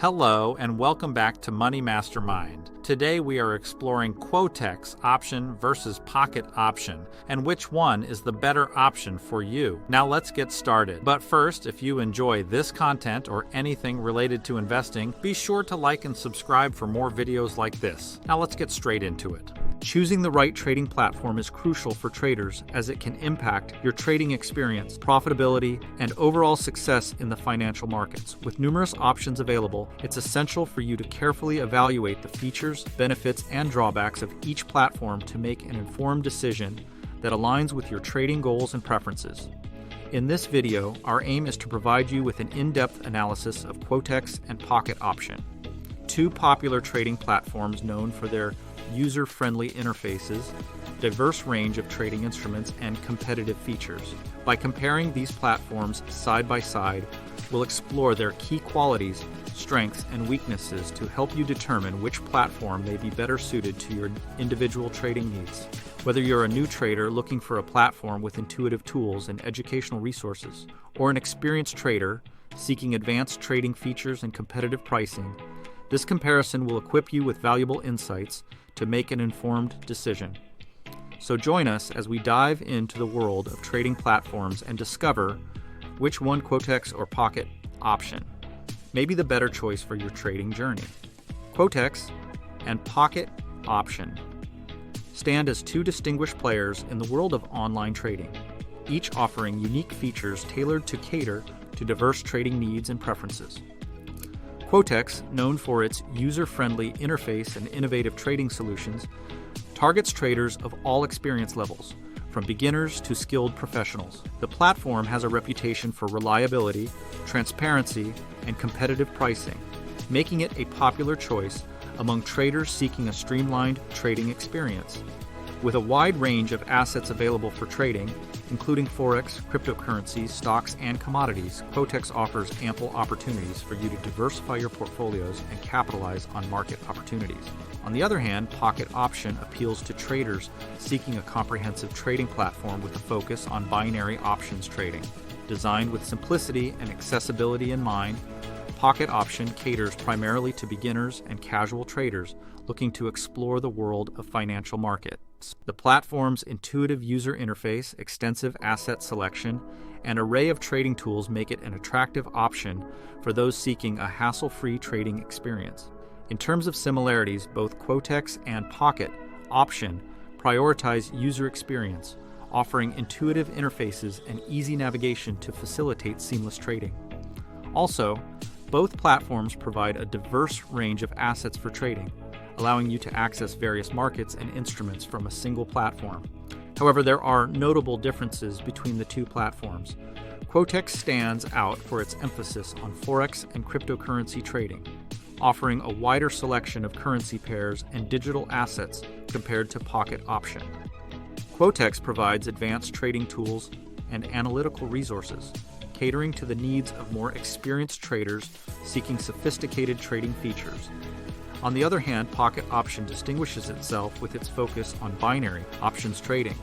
Hello and welcome back to MoneyMasterMind. Today we are exploring Quotex option versus pocket option and which one is the better option for you. Now let's get started. But first, if you enjoy this content or anything related to investing, be sure to like and subscribe for more videos like this. Now let's get straight into it. Choosing the right trading platform is crucial for traders as it can impact your trading experience, profitability, and overall success in the financial markets. With numerous options available, it's essential for you to carefully evaluate the features, benefits, and drawbacks of each platform to make an informed decision that aligns with your trading goals and preferences. In this video, our aim is to provide you with an in-depth analysis of Quotex and Pocket Option, two popular trading platforms known for their user-friendly interfaces, diverse range of trading instruments, and competitive features. By comparing these platforms side by side, we'll explore their key qualities, strengths, and weaknesses to help you determine which platform may be better suited to your individual trading needs. Whether you're a new trader looking for a platform with intuitive tools and educational resources, or an experienced trader seeking advanced trading features and competitive pricing, this comparison will equip you with valuable insights to make an informed decision. So join us as we dive into the world of trading platforms and discover which one, Quotex or Pocket Option, may be the better choice for your trading journey. Quotex and Pocket Option stand as two distinguished players in the world of online trading, each offering unique features tailored to cater to diverse trading needs and preferences. Quotex, known for its user-friendly interface and innovative trading solutions, targets traders of all experience levels, from beginners to skilled professionals. The platform has a reputation for reliability, transparency, and competitive pricing, making it a popular choice among traders seeking a streamlined trading experience. With a wide range of assets available for trading, including Forex, cryptocurrencies, stocks, and commodities, Quotex offers ample opportunities for you to diversify your portfolios and capitalize on market opportunities. On the other hand, Pocket Option appeals to traders seeking a comprehensive trading platform with a focus on binary options trading. Designed with simplicity and accessibility in mind, Pocket Option caters primarily to beginners and casual traders looking to explore the world of financial markets. The platform's intuitive user interface, extensive asset selection, and array of trading tools make it an attractive option for those seeking a hassle-free trading experience. In terms of similarities, both Quotex and Pocket Option prioritize user experience, offering intuitive interfaces and easy navigation to facilitate seamless trading. Also, both platforms provide a diverse range of assets for trading, allowing you to access various markets and instruments from a single platform. However, there are notable differences between the two platforms. Quotex stands out for its emphasis on Forex and cryptocurrency trading, offering a wider selection of currency pairs and digital assets compared to Pocket Option. Quotex provides advanced trading tools and analytical resources, catering to the needs of more experienced traders seeking sophisticated trading features. On the other hand, Pocket Option distinguishes itself with its focus on binary options trading,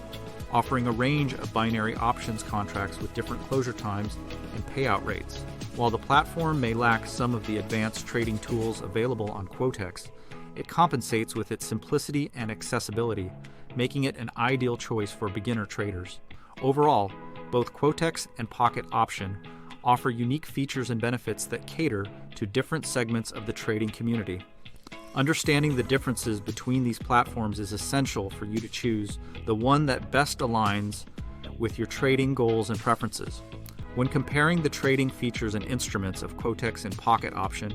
offering a range of binary options contracts with different closure times and payout rates. While the platform may lack some of the advanced trading tools available on Quotex, it compensates with its simplicity and accessibility, making it an ideal choice for beginner traders. Overall, both Quotex and Pocket Option offer unique features and benefits that cater to different segments of the trading community. Understanding the differences between these platforms is essential for you to choose the one that best aligns with your trading goals and preferences. When comparing the trading features and instruments of Quotex and Pocket Option,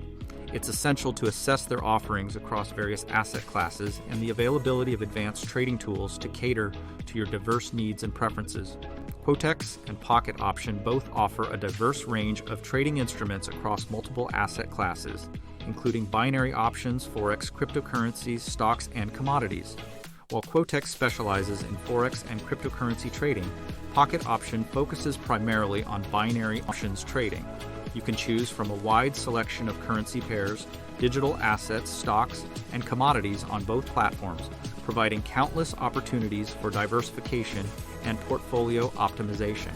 it's essential to assess their offerings across various asset classes and the availability of advanced trading tools to cater to your diverse needs and preferences. Quotex and Pocket Option both offer a diverse range of trading instruments across multiple asset classes, including binary options, Forex, cryptocurrencies, stocks, and commodities. While Quotex specializes in Forex and cryptocurrency trading, Pocket Option focuses primarily on binary options trading. You can choose from a wide selection of currency pairs, digital assets, stocks, and commodities on both platforms, providing countless opportunities for diversification and portfolio optimization.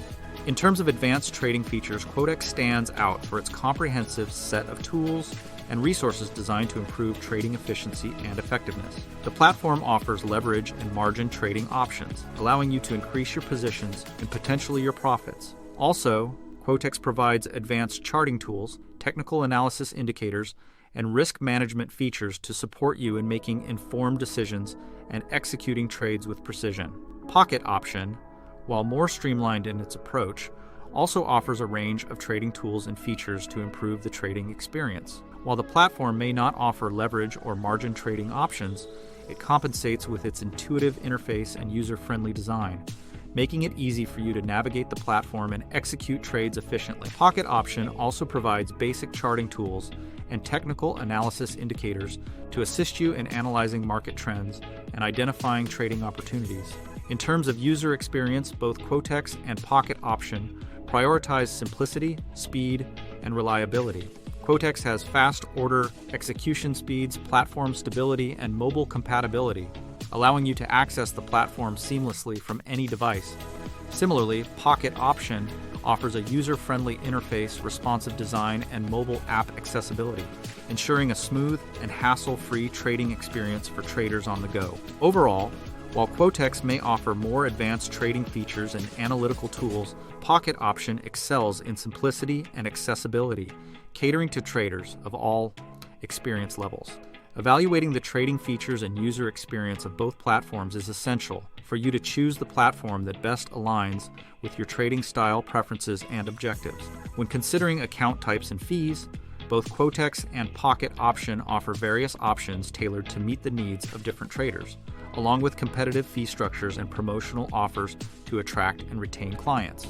In terms of advanced trading features, Quotex stands out for its comprehensive set of tools, and resources designed to improve trading efficiency and effectiveness. The platform offers leverage and margin trading options, allowing you to increase your positions and potentially your profits. Also, Quotex provides advanced charting tools, technical analysis indicators, and risk management features to support you in making informed decisions and executing trades with precision. Pocket Option, while more streamlined in its approach, also offers a range of trading tools and features to improve the trading experience. While the platform may not offer leverage or margin trading options, it compensates with its intuitive interface and user-friendly design, making it easy for you to navigate the platform and execute trades efficiently. Pocket Option also provides basic charting tools and technical analysis indicators to assist you in analyzing market trends and identifying trading opportunities. In terms of user experience, both Quotex and Pocket Option prioritize simplicity, speed, and reliability. Quotex has fast order execution speeds, platform stability, and mobile compatibility, allowing you to access the platform seamlessly from any device. Similarly, Pocket Option offers a user-friendly interface, responsive design, and mobile app accessibility, ensuring a smooth and hassle-free trading experience for traders on the go. Overall, while Quotex may offer more advanced trading features and analytical tools, Pocket Option excels in simplicity and accessibility, catering to traders of all experience levels. Evaluating the trading features and user experience of both platforms is essential for you to choose the platform that best aligns with your trading style, preferences, and objectives. When considering account types and fees, both Quotex and Pocket Option offer various options tailored to meet the needs of different traders, along with competitive fee structures and promotional offers to attract and retain clients.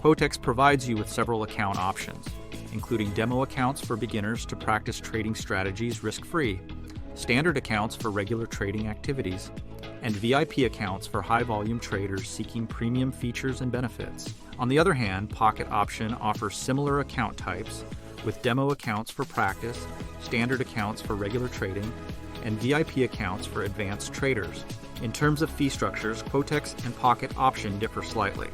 Quotex provides you with several account options, including demo accounts for beginners to practice trading strategies risk-free, standard accounts for regular trading activities, and VIP accounts for high-volume traders seeking premium features and benefits. On the other hand, Pocket Option offers similar account types with demo accounts for practice, standard accounts for regular trading, and VIP accounts for advanced traders. In terms of fee structures, Quotex and Pocket Option differ slightly.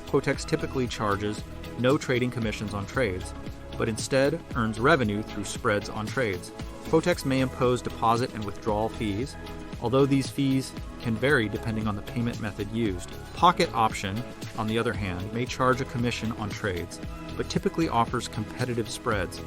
Quotex typically charges no trading commissions on trades, but instead earns revenue through spreads on trades. Quotex may impose deposit and withdrawal fees, although these fees can vary depending on the payment method used. Pocket Option, on the other hand, may charge a commission on trades, but typically offers competitive spreads.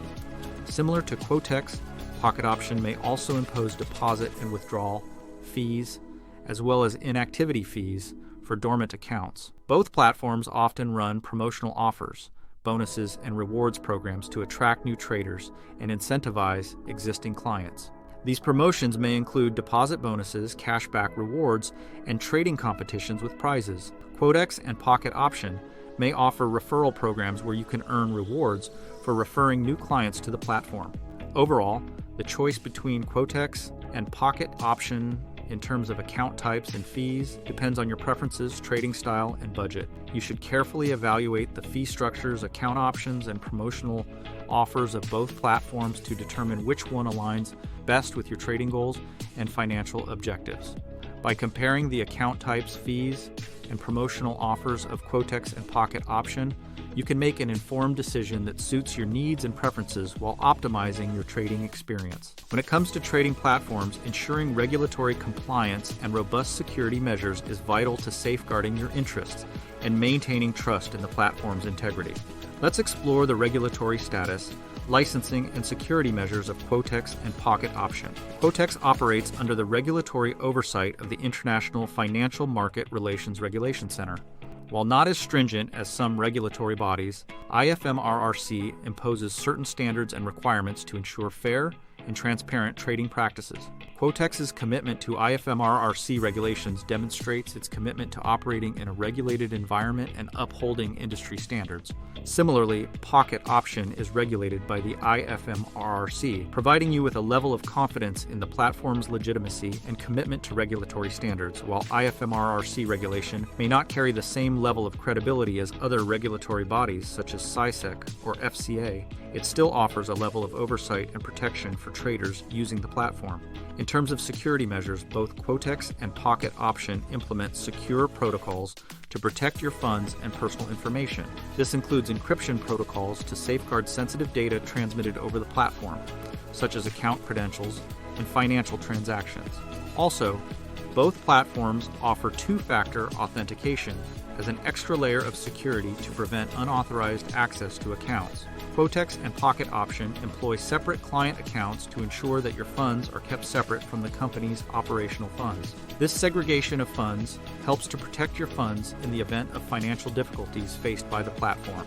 Similar to Quotex, Pocket Option may also impose deposit and withdrawal fees, as well as inactivity fees for dormant accounts. Both platforms often run promotional offers, bonuses, and rewards programs to attract new traders and incentivize existing clients. These promotions may include deposit bonuses, cashback rewards, and trading competitions with prizes. Quotex and Pocket Option may offer referral programs where you can earn rewards for referring new clients to the platform. Overall, the choice between Quotex and Pocket Option in terms of account types and fees depends on your preferences, trading style, and budget. You should carefully evaluate the fee structures, account options, and promotional offers of both platforms to determine which one aligns best with your trading goals and financial objectives. By comparing the account types, fees, and promotional offers of Quotex and Pocket Option, you can make an informed decision that suits your needs and preferences while optimizing your trading experience. When it comes to trading platforms, ensuring regulatory compliance and robust security measures is vital to safeguarding your interests and maintaining trust in the platform's integrity. Let's explore the regulatory status, licensing, and security measures of Quotex and Pocket Option. Quotex operates under the regulatory oversight of the International Financial Market Relations Regulation Center. While not as stringent as some regulatory bodies, IFMRRC imposes certain standards and requirements to ensure fair and transparent trading practices. Quotex's commitment to IFMRRC regulations demonstrates its commitment to operating in a regulated environment and upholding industry standards. Similarly, Pocket Option is regulated by the IFMRRC, providing you with a level of confidence in the platform's legitimacy and commitment to regulatory standards. While IFMRRC regulation may not carry the same level of credibility as other regulatory bodies such as SISEC or FCA, it still offers a level of oversight and protection for traders using the platform. In terms of security measures, both Quotex and Pocket Option implement secure protocols to protect your funds and personal information. This includes encryption protocols to safeguard sensitive data transmitted over the platform. such as account credentials and financial transactions. Also, both platforms offer two-factor authentication as an extra layer of security to prevent unauthorized access to accounts. Quotex and Pocket Option employ separate client accounts to ensure that your funds are kept separate from the company's operational funds. This segregation of funds helps to protect your funds in the event of financial difficulties faced by the platform.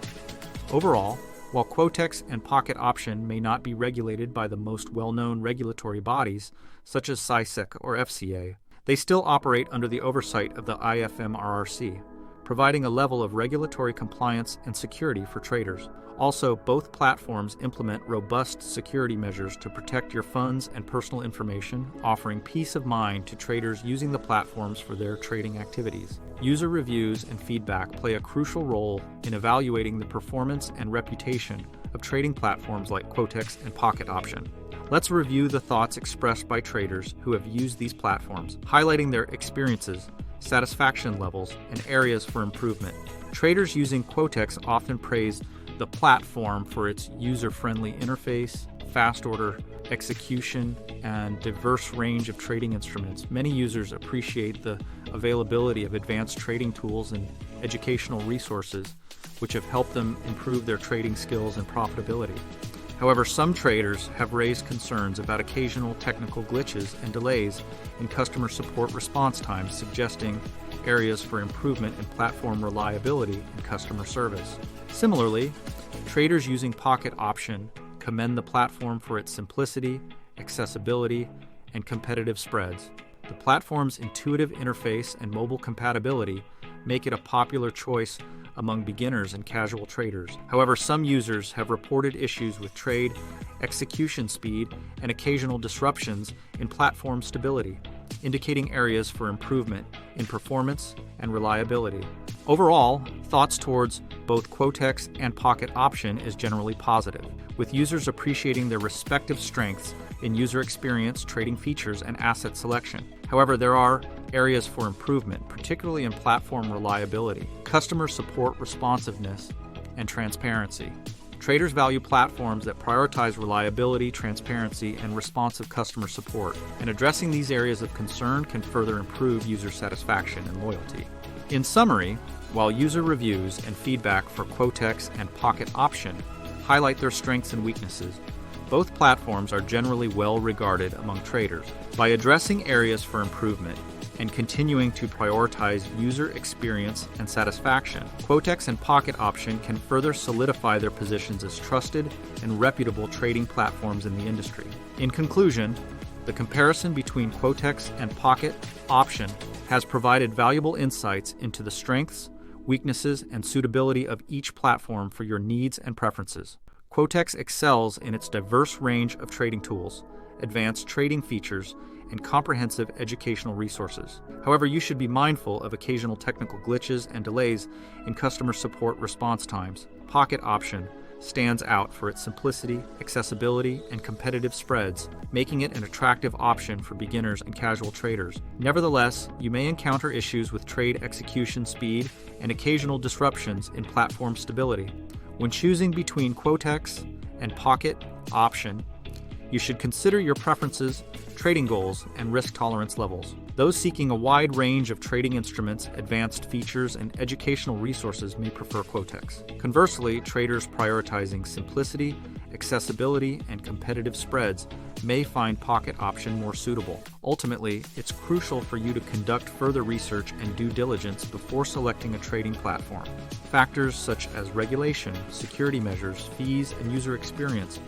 Overall, while Quotex and Pocket Option may not be regulated by the most well-known regulatory bodies, such as SISEC or FCA, they still operate under the oversight of the IFMRRC, providing a level of regulatory compliance and security for traders. Also, both platforms implement robust security measures to protect your funds and personal information, offering peace of mind to traders using the platforms for their trading activities. User reviews and feedback play a crucial role in evaluating the performance and reputation of trading platforms like Quotex and Pocket Option. Let's review the thoughts expressed by traders who have used these platforms, highlighting their experiences, satisfaction levels, and areas for improvement. Traders using Quotex often praise the platform for its user-friendly interface, fast order execution, and diverse range of trading instruments. Many users appreciate the availability of advanced trading tools and educational resources, which have helped them improve their trading skills and profitability. However, some traders have raised concerns about occasional technical glitches and delays in customer support response times, suggesting areas for improvement in platform reliability and customer service. Similarly, traders using Pocket Option commend the platform for its simplicity, accessibility, and competitive spreads. The platform's intuitive interface and mobile compatibility make it a popular choice among beginners and casual traders. However, some users have reported issues with trade execution speed and occasional disruptions in platform stability, indicating areas for improvement in performance and reliability. Overall, thoughts towards both Quotex and Pocket Option is generally positive, with users appreciating their respective strengths in user experience, trading features, and asset selection. However, there are areas for improvement, particularly in platform reliability, customer support responsiveness, and transparency. Traders value platforms that prioritize reliability, transparency, and responsive customer support, and addressing these areas of concern can further improve user satisfaction and loyalty. In summary, while user reviews and feedback for Quotex and Pocket Option highlight their strengths and weaknesses, both platforms are generally well regarded among traders. By addressing areas for improvement and continuing to prioritize user experience and satisfaction, Quotex and Pocket Option can further solidify their positions as trusted and reputable trading platforms in the industry. In conclusion, the comparison between Quotex and Pocket Option has provided valuable insights into the strengths, weaknesses, and suitability of each platform for your needs and preferences. Quotex excels in its diverse range of trading tools, advanced trading features, and comprehensive educational resources. However, you should be mindful of occasional technical glitches and delays in customer support response times. Pocket Option stands out for its simplicity, accessibility, and competitive spreads, making it an attractive option for beginners and casual traders. Nevertheless, you may encounter issues with trade execution speed and occasional disruptions in platform stability. When choosing between Quotex and Pocket Option, you should consider your preferences, trading goals, and risk tolerance levels. Those seeking a wide range of trading instruments, advanced features, and educational resources may prefer Quotex. Conversely, traders prioritizing simplicity, accessibility, and competitive spreads may find Pocket Option more suitable. Ultimately, it's crucial for you to conduct further research and due diligence before selecting a trading platform. Factors such as regulation, security measures, fees, and user experience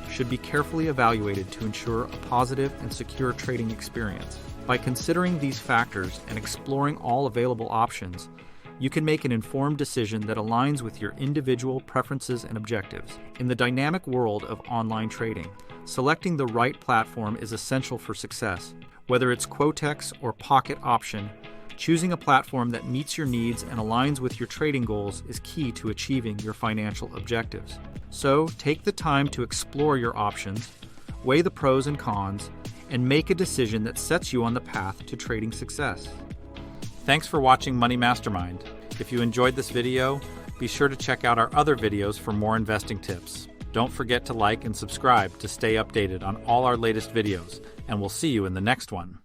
should be carefully evaluated to ensure a positive and secure trading experience. By considering these factors and exploring all available options, you can make an informed decision that aligns with your individual preferences and objectives. In the dynamic world of online trading, selecting the right platform is essential for success. Whether it's Quotex or Pocket Option, choosing a platform that meets your needs and aligns with your trading goals is key to achieving your financial objectives. So, take the time to explore your options, weigh the pros and cons, and make a decision that sets you on the path to trading success. Thanks for watching Money Mastermind. If you enjoyed this video, be sure to check out our other videos for more investing tips. Don't forget to like and subscribe to stay updated on all our latest videos, and we'll see you in the next one.